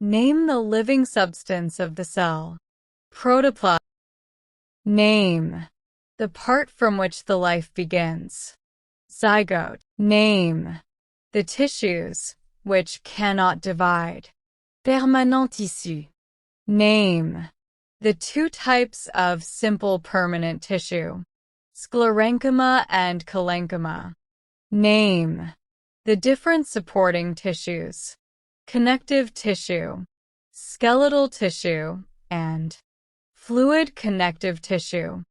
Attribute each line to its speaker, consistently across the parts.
Speaker 1: Name the living substance of the cell. Protoplasm. Name the part from which the life begins. Zygote. Name the tissues which cannot divide. Permanent tissu. Name the two types of simple permanent tissue. Sclerenchyma and parenchyma. Name the different supporting tissues. Connective tissue, skeletal tissue, and fluid connective tissue.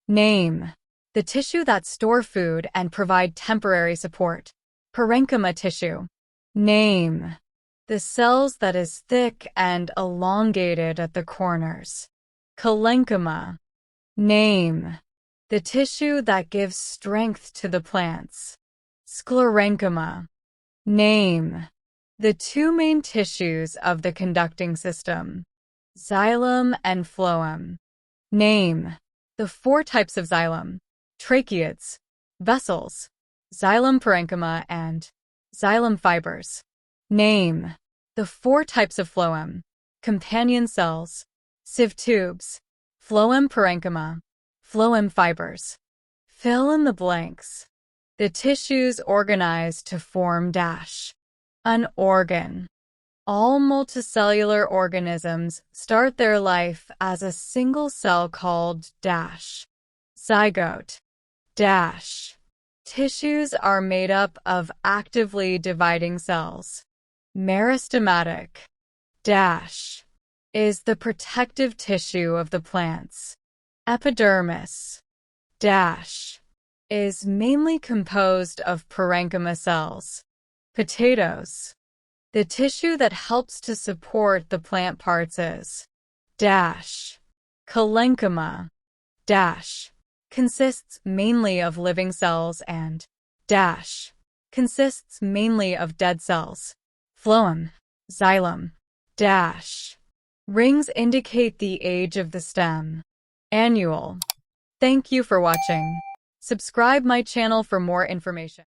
Speaker 1: Name the tissue that store food and provide temporary support. Parenchyma tissue. Name the cells that is thick and elongated at the corners. Parenchyma. Name the tissue that gives strength to the plants. Sclerenchyma. Name the two main tissues of the conducting system. Xylem and phloem. Name the four types of xylem. Tracheids, vessels, xylem parenchyma, and xylem fibers. Name the four types of phloem. Companion cells, sieve tubes, phloem parenchyma, phloem fibers. Fill in the blanks. The tissues organized to form dash. An organ. All multicellular organisms start their life as a single cell called dash. Zygote. Dash. Tissues are made up of actively dividing cells. Meristematic. Dash is the protective tissue of the plants. Epidermis. Dash is mainly composed of parenchyma cells. Potatoes. The tissue that helps to support the plant parts is dash. Parenchyma. Dash consists mainly of living cells and dash consists mainly of dead cells. Phloem. Xylem. Dash. Rings indicate the age of the stem. Annual. Thank you for watching. Subscribe my channel for more information.